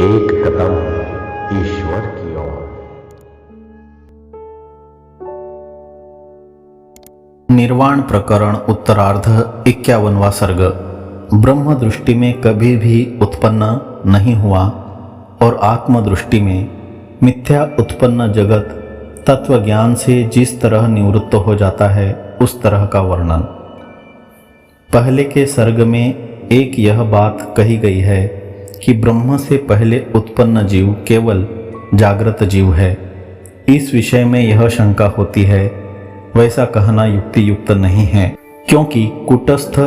एक कदम ईश्वर की ओर। निर्वाण प्रकरण उत्तरार्ध 51वां सर्ग। ब्रह्म दृष्टि में कभी भी उत्पन्न नहीं हुआ और आत्म दृष्टि में मिथ्या उत्पन्न जगत तत्व ज्ञान से जिस तरह निवृत्त हो जाता है उस तरह का वर्णन। पहले के सर्ग में एक यह बात कही गई है कि ब्रह्म से पहले उत्पन्न जीव केवल जागृत जीव है। इस विषय में यह शंका होती है, वैसा कहना युक्ति युक्त नहीं है, क्योंकि कूटस्थ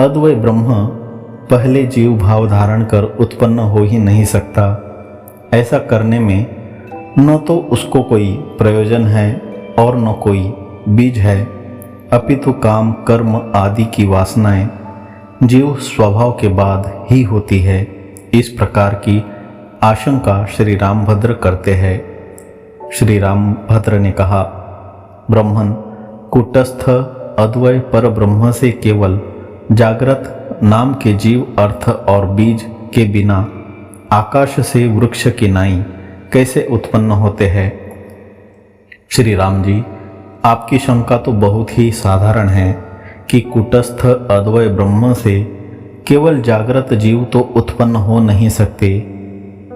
अद्वय ब्रह्म पहले जीव भाव धारण कर उत्पन्न हो ही नहीं सकता। ऐसा करने में न तो उसको कोई प्रयोजन है और न कोई बीज है, अपितु काम कर्म आदि की वासनाएं जीव स्वभाव के बाद ही होती है। इस प्रकार की आशंका श्री रामभद्र करते हैं। श्री रामभद्र ने कहा, ब्रह्मन कूटस्थ अद्वय पर ब्रह्म से केवल जागृत नाम के जीव अर्थ और बीज के बिना आकाश से वृक्ष की नाई कैसे उत्पन्न होते हैं। श्री राम जी, आपकी शंका तो बहुत ही साधारण है कि कूटस्थ अद्वय ब्रह्म से केवल जागृत जीव तो उत्पन्न हो नहीं सकते,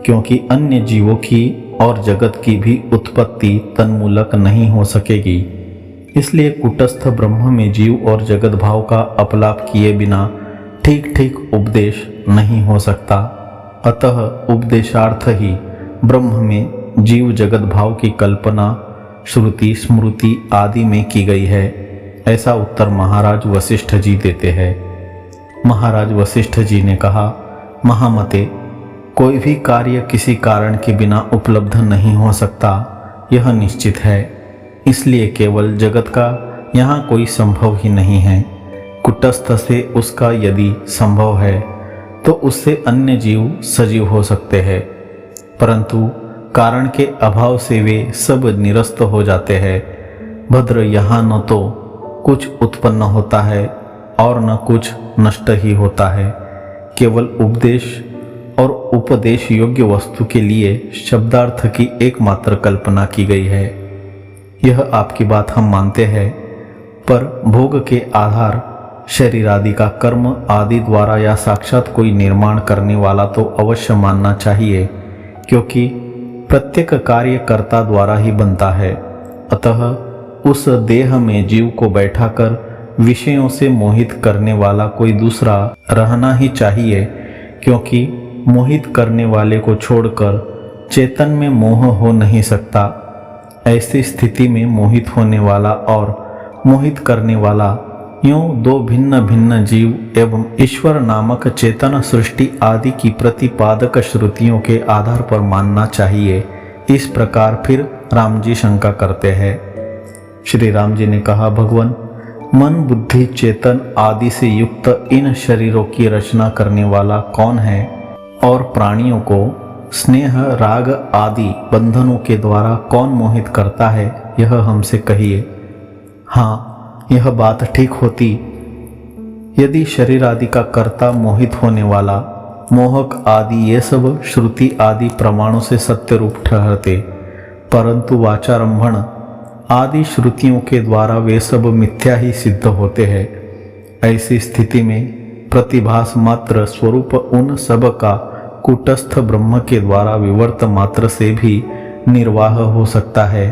क्योंकि अन्य जीवों की और जगत की भी उत्पत्ति तन्मूलक नहीं हो सकेगी। इसलिए कूटस्थ ब्रह्म में जीव और जगत भाव का अपलाप किए बिना ठीक ठीक उपदेश नहीं हो सकता। अतः उपदेशार्थ ही ब्रह्म में जीव जगत भाव की कल्पना श्रुति स्मृति आदि में की गई है। ऐसा उत्तर महाराज वशिष्ठ जी देते हैं। महाराज वशिष्ठ जी ने कहा, महामते, कोई भी कार्य किसी कारण के बिना उपलब्ध नहीं हो सकता, यह निश्चित है। इसलिए केवल जगत का यहाँ कोई संभव ही नहीं है। कूटस्थ से उसका यदि संभव है तो उससे अन्य जीव सजीव हो सकते हैं, परंतु कारण के अभाव से वे सब निरस्त हो जाते हैं। भद्र, यहाँ न तो कुछ उत्पन्न होता है और न कुछ नष्ट ही होता है। केवल उपदेश और उपदेश योग्य वस्तु के लिए शब्दार्थ की एकमात्र कल्पना की गई है। यह आपकी बात हम मानते हैं, पर भोग के आधार शरीर आदि का कर्म आदि द्वारा या साक्षात कोई निर्माण करने वाला तो अवश्य मानना चाहिए, क्योंकि प्रत्येक कार्य कर्ता द्वारा ही बनता है। अतः उस देह में जीव को बैठाकर विषयों से मोहित करने वाला कोई दूसरा रहना ही चाहिए, क्योंकि मोहित करने वाले को छोड़कर चेतन में मोह हो नहीं सकता। ऐसी स्थिति में मोहित होने वाला और मोहित करने वाला यूं दो भिन्न भिन्न जीव एवं ईश्वर नामक चेतन सृष्टि आदि की प्रतिपादक श्रुतियों के आधार पर मानना चाहिए। इस प्रकार फिर राम जी शंका करते हैं। श्री राम जी ने कहा, भगवान, मन बुद्धि चेतन आदि से युक्त इन शरीरों की रचना करने वाला कौन है और प्राणियों को स्नेह राग आदि बंधनों के द्वारा कौन मोहित करता है, यह हमसे कहिए। हाँ, यह बात ठीक होती यदि शरीर आदि का कर्ता मोहित होने वाला मोहक आदि ये सब श्रुति आदि प्रमाणों से सत्य रूप ठहरते, परंतु वाचारंभण आदि श्रुतियों के द्वारा वे सब मिथ्या ही सिद्ध होते हैं। ऐसी स्थिति में प्रतिभास मात्र स्वरूप उन सब का कूटस्थ ब्रह्म के द्वारा विवर्त मात्र से भी निर्वाह हो सकता है,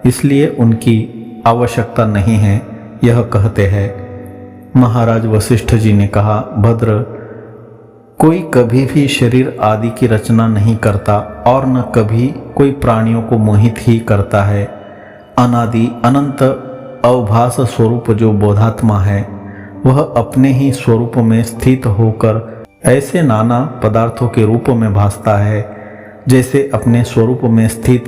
इसलिए उनकी आवश्यकता नहीं है, यह कहते हैं। महाराज वशिष्ठ जी ने कहा, भद्र, कोई कभी भी शरीर आदि की रचना नहीं करता और न कभी कोई प्राणियों को मोहित ही करता है। अनादि अनंत अवभास स्वरूप जो बोधात्मा है, वह अपने ही स्वरूप में स्थित होकर ऐसे नाना पदार्थों के रूप में भासता है, जैसे अपने स्वरूप में स्थित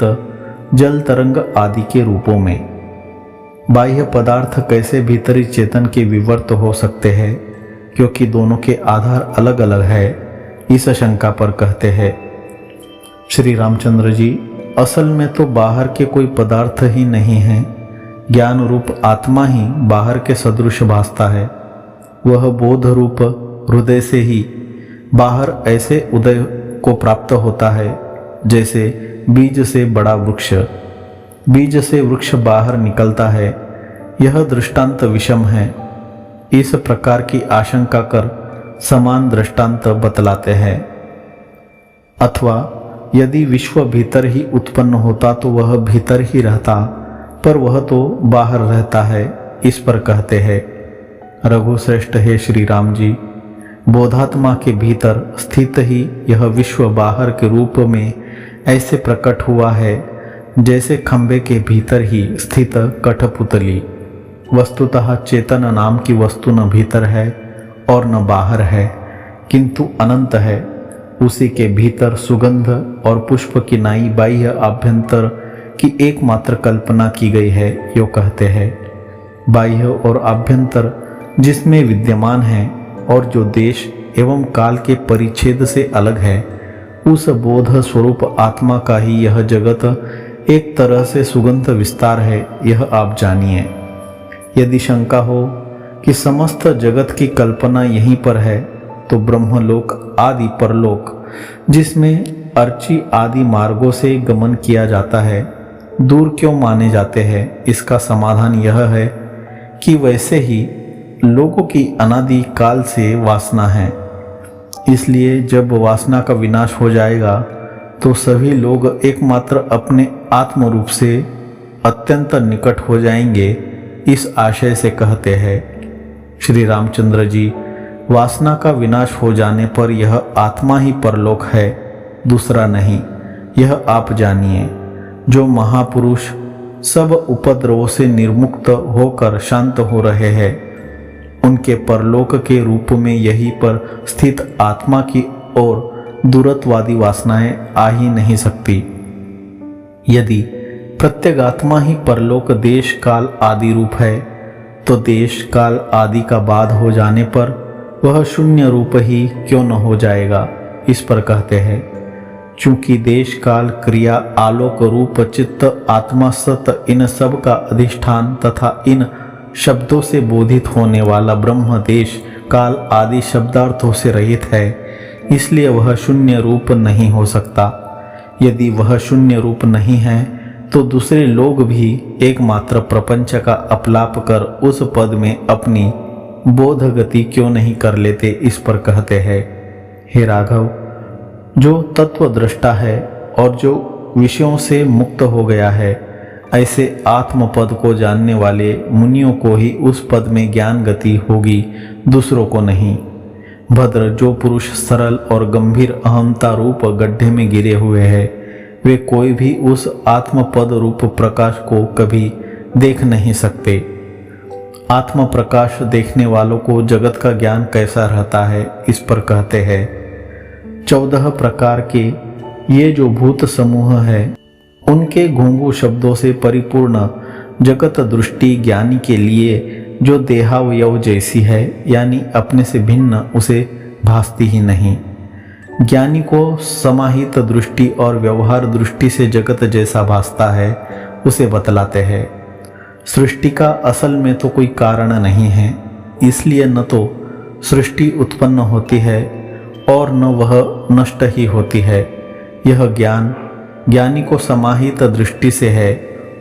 जल तरंग आदि के रूपों में। बाह्य पदार्थ कैसे भीतरी चेतन के विवर्त हो सकते हैं, क्योंकि दोनों के आधार अलग अलग है। इस शंका पर कहते हैं श्री रामचंद्र जी, असल में तो बाहर के कोई पदार्थ ही नहीं है। ज्ञान रूप आत्मा ही बाहर के सदृश भासता है। वह बोध रूप हृदय से ही बाहर ऐसे उदय को प्राप्त होता है, जैसे बीज से बड़ा वृक्ष, बीज से वृक्ष बाहर निकलता है। यह दृष्टांत विषम है। इस प्रकार की आशंका कर समान दृष्टांत बतलाते हैं। अथवा यदि विश्व भीतर ही उत्पन्न होता तो वह भीतर ही रहता, पर वह तो बाहर रहता है, इस पर कहते हैं। रघुश्रेष्ठ हे श्री राम जी, बोधात्मा के भीतर स्थित ही यह विश्व बाहर के रूप में ऐसे प्रकट हुआ है, जैसे खंभे के भीतर ही स्थित कठपुतली। वस्तुतः चेतन नाम की वस्तु न भीतर है और न बाहर है, किंतु अनंत है। उसी के भीतर सुगंध और पुष्प की नाई बाह्य आभ्यंतर की एकमात्र कल्पना की गई है, यो कहते हैं। बाह्य और आभ्यंतर जिसमें विद्यमान है और जो देश एवं काल के परिच्छेद से अलग है, उस बोध स्वरूप आत्मा का ही यह जगत एक तरह से सुगंध विस्तार है, यह आप जानिए। यदि शंका हो कि समस्त जगत की कल्पना यहीं पर है, तो ब्रह्मलोक आदि परलोक, जिसमें अर्ची आदि मार्गों से गमन किया जाता है, दूर क्यों माने जाते हैं? इसका समाधान यह है कि वैसे ही लोगों की अनादि काल से वासना है। इसलिए जब वासना का विनाश हो जाएगा तो सभी लोग एकमात्र अपने आत्म रूप से अत्यंत निकट हो जाएंगे, इस आशय से कहते हैं। श्री रामचंद्र जी, वासना का विनाश हो जाने पर यह आत्मा ही परलोक है, दूसरा नहीं, यह आप जानिए। जो महापुरुष सब उपद्रवों से निर्मुक्त होकर शांत हो रहे हैं, उनके परलोक के रूप में यहीं पर स्थित आत्मा की ओर दूरत्वादी वासनाएं आ ही नहीं सकती। यदि प्रत्यगात्मा ही परलोक देश काल आदि रूप है, तो देश काल आदि का बाध हो जाने पर वह शून्य रूप ही क्यों न हो जाएगा, इस पर कहते हैं। चूंकि देश काल क्रिया आलोक रूप चित्त आत्मा सत इन सब का अधिष्ठान तथा इन शब्दों से बोधित होने वाला ब्रह्म देश काल आदि शब्दार्थों से रहित है, इसलिए वह शून्य रूप नहीं हो सकता। यदि वह शून्य रूप नहीं है तो दूसरे लोग भी एकमात्र प्रपंच का अपलाप कर उस पद में अपनी बोध गति क्यों नहीं कर लेते, इस पर कहते हैं। हे राघव, जो तत्वदृष्टा है और जो विषयों से मुक्त हो गया है, ऐसे आत्मपद को जानने वाले मुनियों को ही उस पद में ज्ञान गति होगी, दूसरों को नहीं। भद्र, जो पुरुष सरल और गंभीर अहंता रूप गड्ढे में गिरे हुए हैं, वे कोई भी उस आत्मपद रूप प्रकाश को कभी देख नहीं सकते। आत्म प्रकाश देखने वालों को जगत का ज्ञान कैसा रहता है, इस पर कहते हैं। 14 प्रकार के ये जो भूत समूह है, उनके घोंघू शब्दों से परिपूर्ण जगत दृष्टि ज्ञानी के लिए जो देहावयव जैसी है, यानी अपने से भिन्न, उसे भासती ही नहीं। ज्ञानी को समाहित दृष्टि और व्यवहार दृष्टि से जगत जैसा भासता है, उसे बतलाते हैं। सृष्टि का असल में तो कोई कारण नहीं है, इसलिए न तो सृष्टि उत्पन्न होती है और न वह नष्ट ही होती है। यह ज्ञान ज्ञानी को समाहित दृष्टि से है,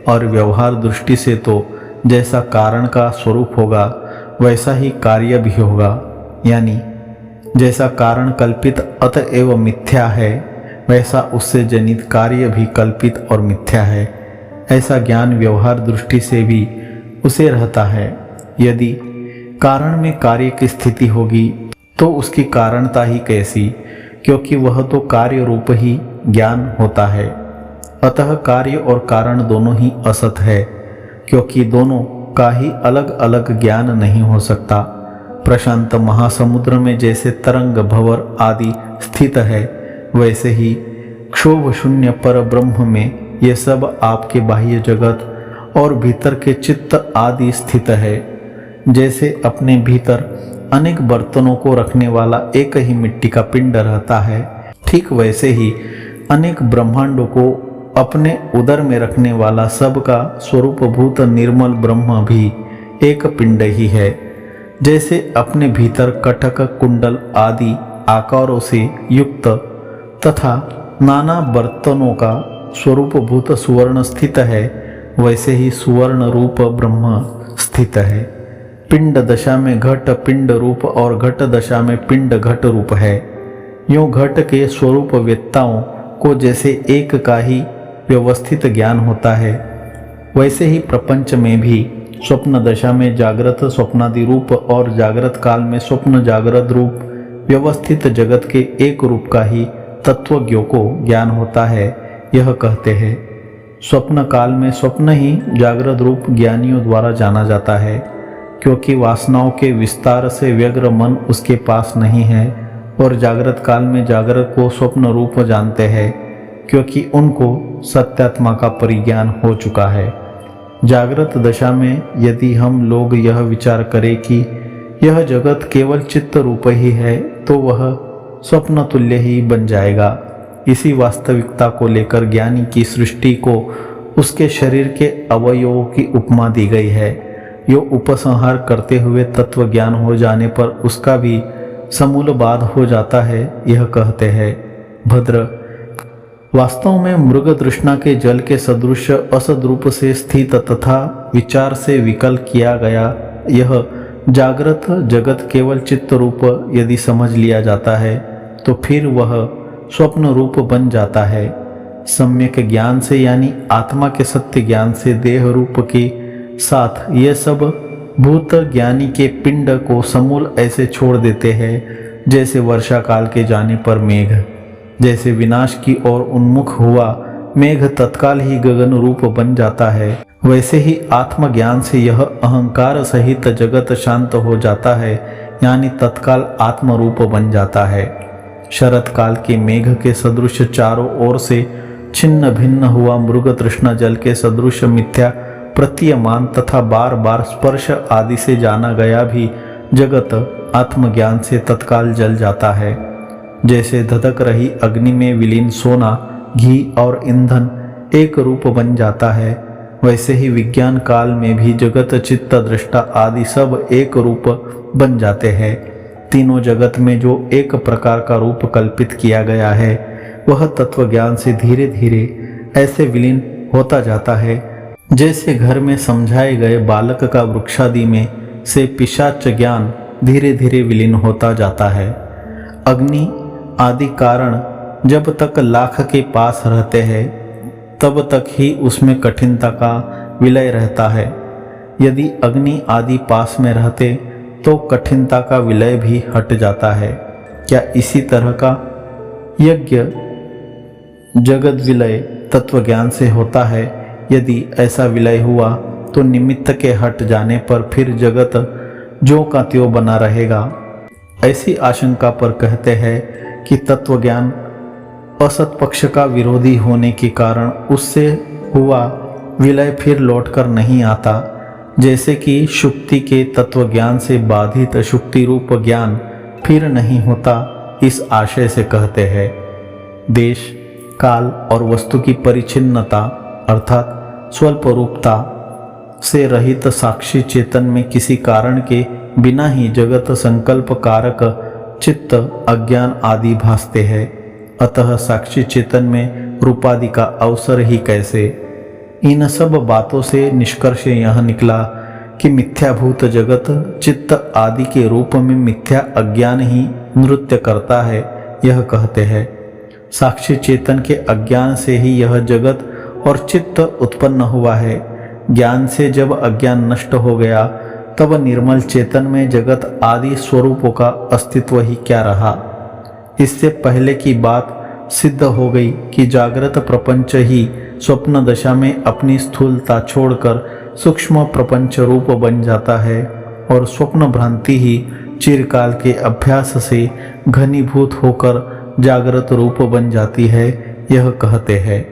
और व्यवहार दृष्टि से तो जैसा कारण का स्वरूप होगा वैसा ही कार्य भी होगा, यानी जैसा कारण कल्पित अतएव मिथ्या है, वैसा उससे जनित कार्य भी कल्पित और मिथ्या है। ऐसा ज्ञान व्यवहार दृष्टि से भी उसे रहता है। यदि कारण में कार्य की स्थिति होगी तो उसकी कारणता ही कैसी, क्योंकि वह तो कार्य रूप ही ज्ञान होता है। अतः कार्य और कारण दोनों ही असत है, क्योंकि दोनों का ही अलग अलग ज्ञान नहीं हो सकता। प्रशांत महासमुद्र में जैसे तरंग भंवर आदि स्थित है, वैसे ही क्षोभ शून्य पर ब्रह्म में ये सब आपके बाह्य जगत और भीतर के चित्त आदि स्थित है। जैसे अपने भीतर अनेक बर्तनों को रखने वाला एक ही मिट्टी का पिंड रहता है, ठीक वैसे ही अनेक ब्रह्मांडों को अपने उदर में रखने वाला सबका स्वरूपभूत निर्मल ब्रह्म भी एक पिंड ही है। जैसे अपने भीतर कटक कुंडल आदि आकारों से युक्त तथा नाना बर्तनों का स्वरूपभूत सुवर्ण स्थित है, वैसे ही सुवर्ण रूप ब्रह्म स्थित है। पिंड दशा में घट पिंड रूप और घट दशा में पिंड घट रूप है। यूँ घट के स्वरूप वेत्ताओं को जैसे एक का ही व्यवस्थित ज्ञान होता है, वैसे ही प्रपंच में भी स्वप्न दशा में जागृत स्वप्नादि रूप और जागृत काल में स्वप्न जागृत रूप व्यवस्थित जगत के एक रूप का ही तत्वज्ञों को ज्ञान होता है। यह कहते हैं स्वप्न काल में स्वप्न ही जागृत रूप ज्ञानियों द्वारा जाना जाता है, क्योंकि वासनाओं के विस्तार से व्यग्र मन उसके पास नहीं है, और जागृत काल में जागृत को स्वप्न रूप जानते हैं, क्योंकि उनको सत्यात्मा का परिज्ञान हो चुका है। जागृत दशा में यदि हम लोग यह विचार करें कि यह जगत केवल चित्त रूप ही है, तो वह स्वप्न तुल्य ही बन जाएगा। इसी वास्तविकता को लेकर ज्ञानी की सृष्टि को उसके शरीर के अवयवों की उपमा दी गई है। यो उपसंहार करते हुए तत्व ज्ञान हो जाने पर उसका भी समूल बाध हो जाता है। यह कहते हैं भद्र, वास्तव में मृग तृष्णा के जल के सदृश असद्रूप से स्थित तथा विचार से विकल किया गया यह जागृत जगत केवल चित्त रूप यदि समझ लिया जाता है, तो फिर वह स्वप्न रूप बन जाता है। सम्यक ज्ञान से यानी आत्मा के सत्य ज्ञान से देह रूप के साथ ये सब भूत ज्ञानी के पिंड को समूल ऐसे छोड़ देते हैं, जैसे वर्षा काल के जाने पर मेघ जैसे विनाश की ओर उन्मुख हुआ मेघ तत्काल ही गगन रूप बन जाता है, वैसे ही आत्मज्ञान से यह अहंकार सहित जगत शांत हो जाता है, यानी तत्काल आत्म रूप बन जाता है। शरत काल के मेघ के सदृश चारों ओर से छिन्न भिन्न हुआ मृग तृष्णा जल के सदृश मिथ्या प्रतीयमान तथा बार बार स्पर्श आदि से जाना गया भी जगत आत्मज्ञान से तत्काल जल जाता है। जैसे धधक रही अग्नि में विलीन सोना, घी और ईंधन एक रूप बन जाता है, वैसे ही विज्ञान काल में भी जगत चित्त दृष्टा आदि सब एक रूप बन जाते हैं। तीनों जगत में जो एक प्रकार का रूप कल्पित किया गया है, वह तत्व ज्ञान से धीरे धीरे ऐसे विलीन होता जाता है, जैसे घर में समझाए गए बालक का वृक्षादि में से पिशाच ज्ञान धीरे धीरे विलीन होता जाता है। अग्नि आदि कारण जब तक लाख के पास रहते हैं, तब तक ही उसमें कठिनता का विलय रहता है। यदि अग्नि आदि पास में रहते तो कठिनता का विलय भी हट जाता है। क्या इसी तरह का यज्ञ जगत विलय तत्व ज्ञान से होता है? यदि ऐसा विलय हुआ तो निमित्त के हट जाने पर फिर जगत ज्यों का त्यों बना रहेगा। ऐसी आशंका पर कहते हैं कि तत्व ज्ञान असत पक्ष का विरोधी होने के कारण उससे हुआ विलय फिर लौटकर नहीं आता, जैसे कि शुक्ति के तत्व ज्ञान से बाधित शुक्ति रूप ज्ञान फिर नहीं होता। इस आशय से कहते हैं देश काल और वस्तु की परिच्छिन्नता अर्थात स्वल्प रूपता से रहित साक्षी चेतन में किसी कारण के बिना ही जगत संकल्प कारक चित्त अज्ञान आदि भासते हैं। अतः साक्षी चेतन में रूपादि का अवसर ही कैसे? इन सब बातों से निष्कर्ष यह निकला कि मिथ्याभूत जगत चित्त आदि के रूप में मिथ्या अज्ञान ही नृत्य करता है। यह कहते हैं साक्षी चेतन के अज्ञान से ही यह जगत और चित्त उत्पन्न हुआ है। ज्ञान से जब अज्ञान नष्ट हो गया, तब निर्मल चेतन में जगत आदि स्वरूपों का अस्तित्व ही क्या रहा। इससे पहले की बात सिद्ध हो गई कि जागृत प्रपंच ही स्वप्न दशा में अपनी स्थूलता छोड़कर सूक्ष्म प्रपंच रूप बन जाता है, और स्वप्न भ्रांति ही चिरकाल के अभ्यास से घनीभूत होकर जागृत रूप बन जाती है। यह कहते हैं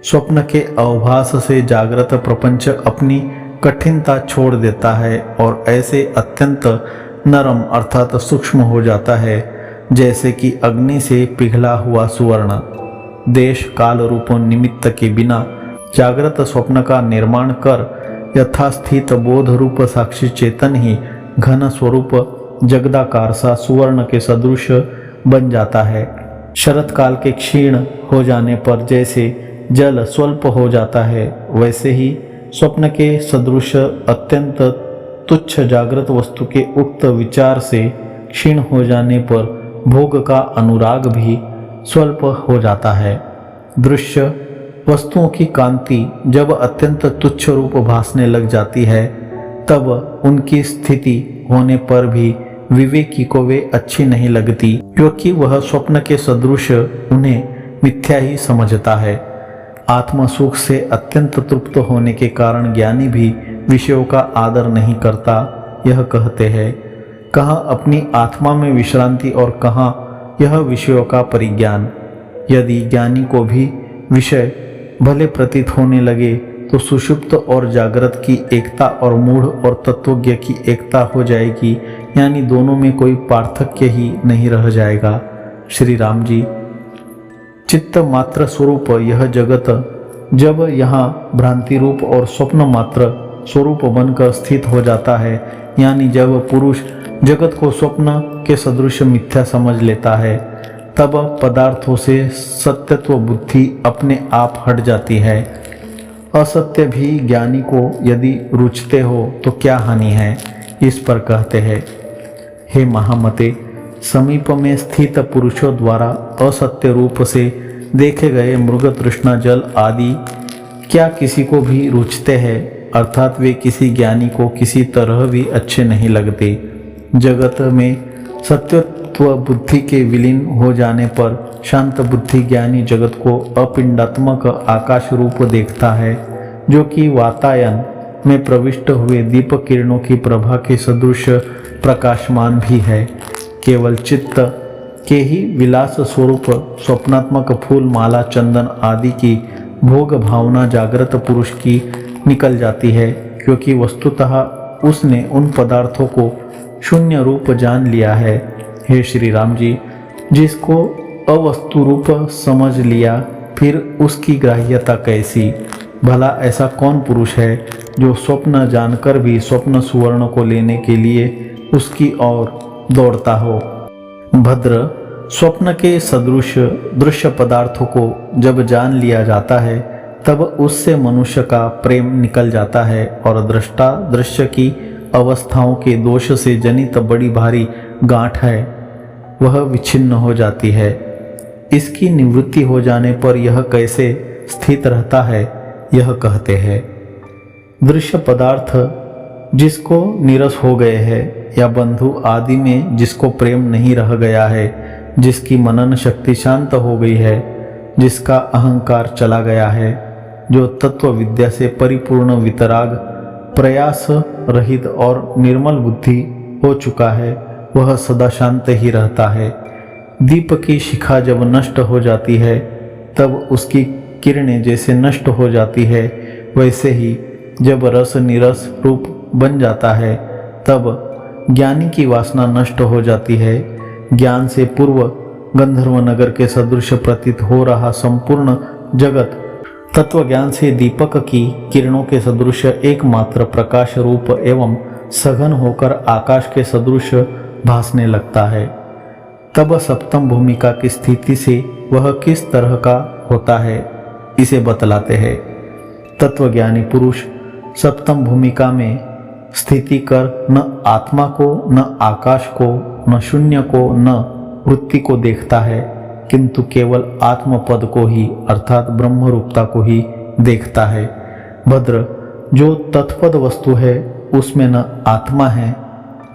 स्वप्न के अवभास से जागृत प्रपंच अपनी कठिनता छोड़ देता है और ऐसे अत्यंत नरम अर्थात सूक्ष्म हो जाता है, जैसे कि अग्नि से पिघला हुआ सुवर्ण। देश काल रूपों निमित्त के बिना जागृत स्वप्न का निर्माण कर यथास्थित बोध रूप साक्षी चेतन ही घन स्वरूप जगदाकार सा सुवर्ण के सदृश बन जाता है। शरत काल के क्षीण हो जाने पर जैसे जल स्वल्प हो जाता है, वैसे ही स्वप्न के सदृश अत्यंत तुच्छ जागृत वस्तु के उक्त विचार से क्षीण हो जाने पर भोग का अनुराग भी स्वल्प हो जाता है। दृश्य वस्तुओं की कांति जब अत्यंत तुच्छ रूप भासने लग जाती है, तब उनकी स्थिति होने पर भी विवेकी को वे अच्छी नहीं लगती, क्योंकि वह स्वप्न के सदृश उन्हें मिथ्या ही समझता है। आत्म सुख से अत्यंत तृप्त होने के कारण ज्ञानी भी विषयों का आदर नहीं करता। यह कहते हैं, कहाँ अपनी आत्मा में विश्रांति और कहाँ यह विषयों का परिज्ञान। यदि ज्ञानी को भी विषय भले प्रतीत होने लगे तो सुषुप्त और जागृत की एकता और मूढ़ और तत्वज्ञ की एकता हो जाएगी, यानी दोनों में कोई पार्थक्य ही नहीं रह जाएगा। श्री राम जी, चित्त मात्र स्वरूप यह जगत जब यहाँ भ्रांति रूप और स्वप्न मात्र स्वरूप बनकर स्थित हो जाता है, यानी जब पुरुष जगत को स्वप्न के सदृश मिथ्या समझ लेता है, तब पदार्थों से सत्यत्व बुद्धि अपने आप हट जाती है। असत्य भी ज्ञानी को यदि रुचते हो तो क्या हानि है। इस पर कहते हैं, हे महामते, समीप में स्थित पुरुषों द्वारा असत्य रूप से देखे गए मृग तृष्णा जल आदि क्या किसी को भी रुचते हैं, अर्थात वे किसी ज्ञानी को किसी तरह भी अच्छे नहीं लगते। जगत में सत्यत्व बुद्धि के विलीन हो जाने पर शांत बुद्धि ज्ञानी जगत को अपिंडात्मक आकाश रूप देखता है, जो कि वातायन में प्रविष्ट हुए दीप किरणों की प्रभा के सदृश प्रकाशमान भी है। केवल चित्त के ही विलास स्वरूप स्वप्नात्मक फूल माला चंदन आदि की भोग भावना जागृत पुरुष की निकल जाती है, क्योंकि वस्तुतः उसने उन पदार्थों को शून्य रूप जान लिया है। हे श्री राम जी, जिसको अवस्तु रूप समझ लिया, फिर उसकी ग्राह्यता कैसी। भला ऐसा कौन पुरुष है जो स्वप्न जानकर भी स्वप्न सुवर्ण को लेने के लिए उसकी ओर दौड़ता हो। भद्र, स्वप्न के सदृश दृश्य पदार्थों को जब जान लिया जाता है, तब उससे मनुष्य का प्रेम निकल जाता है और दृष्टा दृश्य की अवस्थाओं के दोष से जनित बड़ी भारी गांठ है, वह विच्छिन्न हो जाती है। इसकी निवृत्ति हो जाने पर यह कैसे स्थित रहता है, यह कहते हैं। दृश्य पदार्थ जिसको नीरस हो गए हैं, या बंधु आदि में जिसको प्रेम नहीं रह गया है, जिसकी मनन शक्ति शांत हो गई है, जिसका अहंकार चला गया है, जो तत्व विद्या से परिपूर्ण वितराग प्रयास रहित और निर्मल बुद्धि हो चुका है, वह सदा शांत ही रहता है। दीप की शिखा जब नष्ट हो जाती है, तब उसकी किरणें जैसे नष्ट हो जाती है, वैसे ही जब रस निरस रूप बन जाता है, तब ज्ञानी की वासना नष्ट हो जाती है। ज्ञान से पूर्व गंधर्व नगर के सदृश प्रतीत हो रहा संपूर्ण जगत तत्व ज्ञान से दीपक की किरणों के सदृश एकमात्र प्रकाश रूप एवं सघन होकर आकाश के सदृश भासने लगता है। तब सप्तम भूमिका की स्थिति से वह किस तरह का होता है, इसे बतलाते हैं। तत्वज्ञानी पुरुष सप्तम भूमिका में स्थिति कर न आत्मा को, न आकाश को, न शून्य को, न वृत्ति को देखता है, किंतु केवल आत्मपद को ही अर्थात ब्रह्म रूपता को ही देखता है। भद्र, जो तत्पद वस्तु है उसमें न आत्मा है,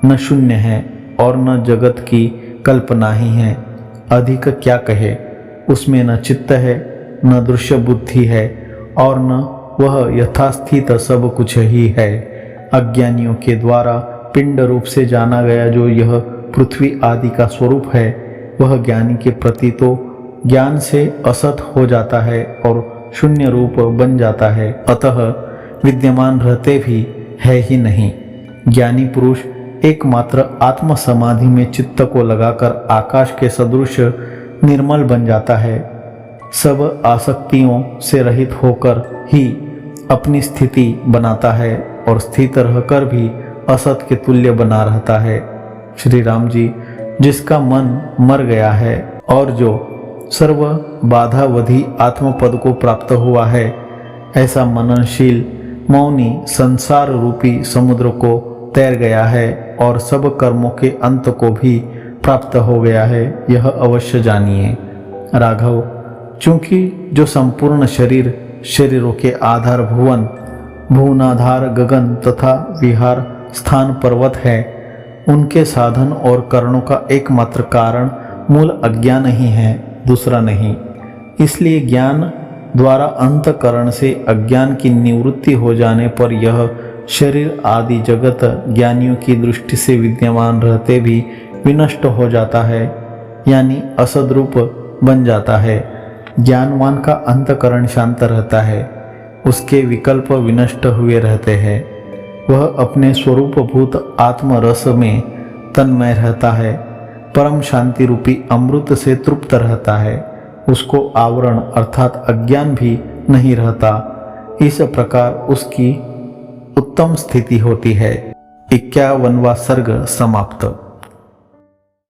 न शून्य है और न जगत की कल्पना ही है। अधिक क्या कहे, उसमें न चित्त है, न दृश्य बुद्धि है और न वह यथास्थित सब कुछ ही है। अज्ञानियों के द्वारा पिंड रूप से जाना गया जो यह पृथ्वी आदि का स्वरूप है, वह ज्ञानी के प्रति तो ज्ञान से असत हो जाता है और शून्य रूप बन जाता है, अतः विद्यमान रहते भी है ही नहीं। ज्ञानी पुरुष एकमात्र आत्म समाधि में चित्त को लगाकर आकाश के सदृश निर्मल बन जाता है। सब आसक्तियों से रहित होकर ही अपनी स्थिति बनाता है और स्थित रहकर भी असत के तुल्य बना रहता है। श्री राम जी, जिसका मन मर गया है और जो सर्व बाधावधि आत्मपद को प्राप्त हुआ है। ऐसा मननशील मौनी संसार रूपी समुद्र को तैर गया है और सब कर्मों के अंत को भी प्राप्त हो गया है, यह अवश्य जानिए। राघव, चूंकि जो संपूर्ण शरीर, शरीरों के आधार भुवन, भुवनाधार गगन तथा विहार स्थान पर्वत है, उनके साधन और करणों का एकमात्र कारण मूल अज्ञान ही है, दूसरा नहीं। इसलिए ज्ञान द्वारा अंतकरण से अज्ञान की निवृत्ति हो जाने पर यह शरीर आदि जगत ज्ञानियों की दृष्टि से विद्यमान रहते भी विनष्ट हो जाता है, यानी असद्रूप बन जाता है। ज्ञानवान का अंतकरण शांत रहता है, उसके विकल्प विनष्ट हुए रहते हैं। वह अपने स्वरूपभूत आत्मरस में तन्मय रहता है, परम शांति रूपी अमृत से तृप्त रहता है। उसको आवरण अर्थात अज्ञान भी नहीं रहता। इस प्रकार उसकी उत्तम स्थिति होती है। 51वां सर्ग समाप्त।